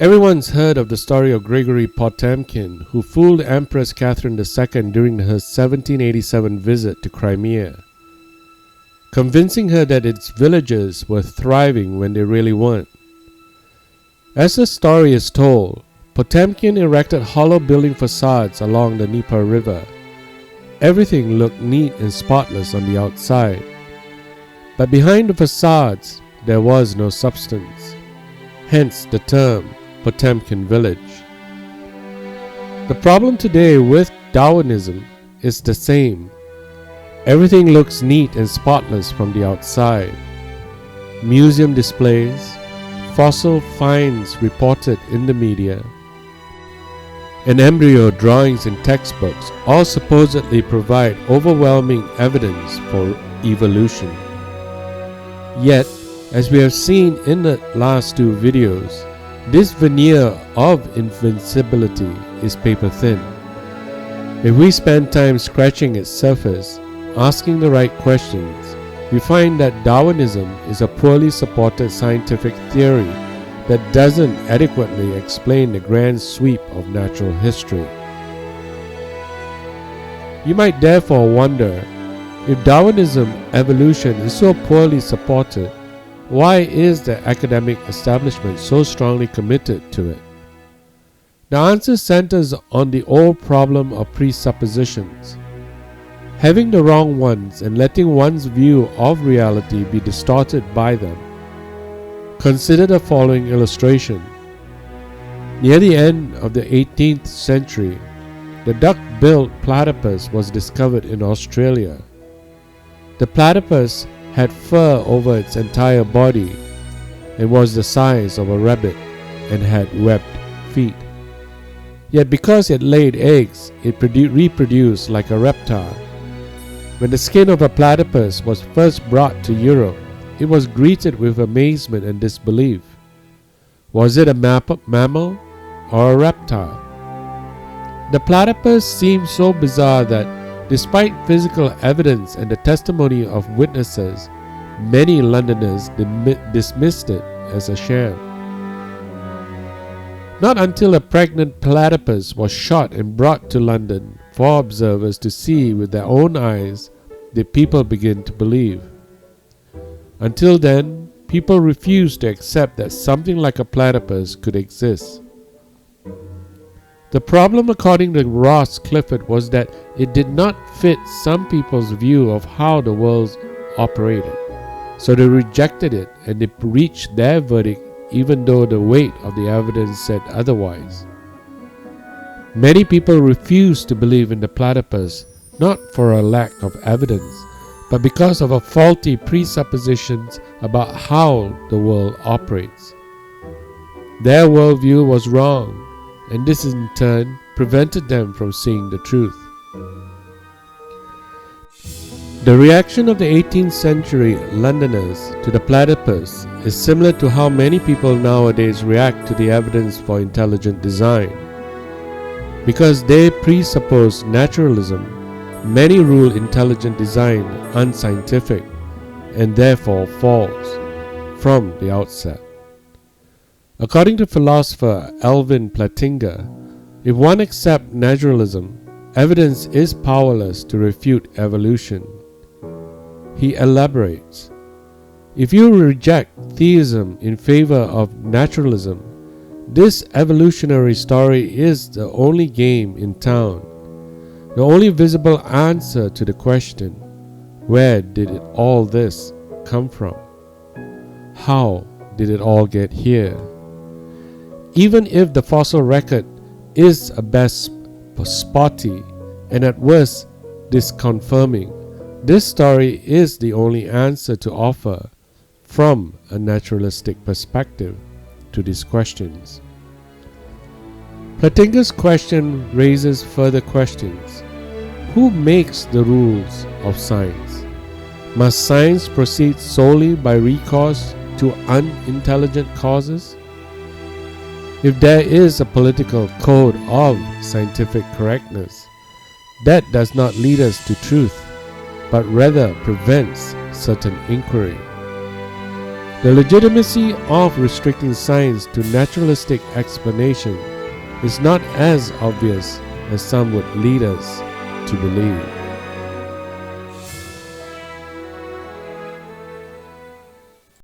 Everyone's heard of the story of Gregory Potemkin, who fooled Empress Catherine II during her 1787 visit to Crimea, convincing her that its villagers were thriving when they really weren't. As the story is told, Potemkin erected hollow building facades along the Dnieper River. Everything looked neat and spotless on the outside, but behind the facades there was no substance, hence the term Potemkin Village. The problem today with Darwinism is the same. Everything looks neat and spotless from the outside. Museum displays, fossil finds reported in the media, and embryo drawings in textbooks all supposedly provide overwhelming evidence for evolution. Yet, as we have seen in the last two videos, this veneer of invincibility is paper thin. If we spend time scratching its surface, asking the right questions, we find that Darwinism is a poorly supported scientific theory that doesn't adequately explain the grand sweep of natural history. You might therefore wonder, if Darwinism evolution is so poorly supported, why is the academic establishment so strongly committed to it? The answer centers on the old problem of presuppositions. Having the wrong ones and letting one's view of reality be distorted by them. Consider the following illustration. Near the end of the 18th century, the duck-billed platypus was discovered in Australia. The platypus had fur over its entire body and was the size of a rabbit and had webbed feet. Yet because it laid eggs, it reproduced like a reptile. When the skin of a platypus was first brought to Europe, it was greeted with amazement and disbelief. Was it a mammal or a reptile? The platypus seemed so bizarre that, despite physical evidence and the testimony of witnesses, many Londoners dismissed it as a sham. Not until a pregnant platypus was shot and brought to London for observers to see with their own eyes did people begin to believe. Until then, people refused to accept that something like a platypus could exist. The problem, according to Ross Clifford, was that it did not fit some people's view of how the world operated. So they rejected it and they reached their verdict even though the weight of the evidence said otherwise. Many people refused to believe in the platypus, not for a lack of evidence, but because of a faulty presuppositions about how the world operates. Their worldview was wrong, and this in turn prevented them from seeing the truth. The reaction of the 18th century Londoners to the platypus is similar to how many people nowadays react to the evidence for intelligent design. Because they presuppose naturalism, many rule intelligent design unscientific and therefore false from the outset. According to philosopher Alvin Plantinga, if one accepts naturalism, evidence is powerless to refute evolution. He elaborates, if you reject theism in favor of naturalism, this evolutionary story is the only game in town, the only visible answer to the question, where did all this come from? How did it all get here? Even if the fossil record is at best spotty and at worst disconfirming, this story is the only answer to offer from a naturalistic perspective to these questions. Plantinga's question raises further questions. Who makes the rules of science? Must science proceed solely by recourse to unintelligent causes? If there is a political code of scientific correctness, that does not lead us to truth, but rather prevents certain inquiry. The legitimacy of restricting science to naturalistic explanation is not as obvious as some would lead us to believe.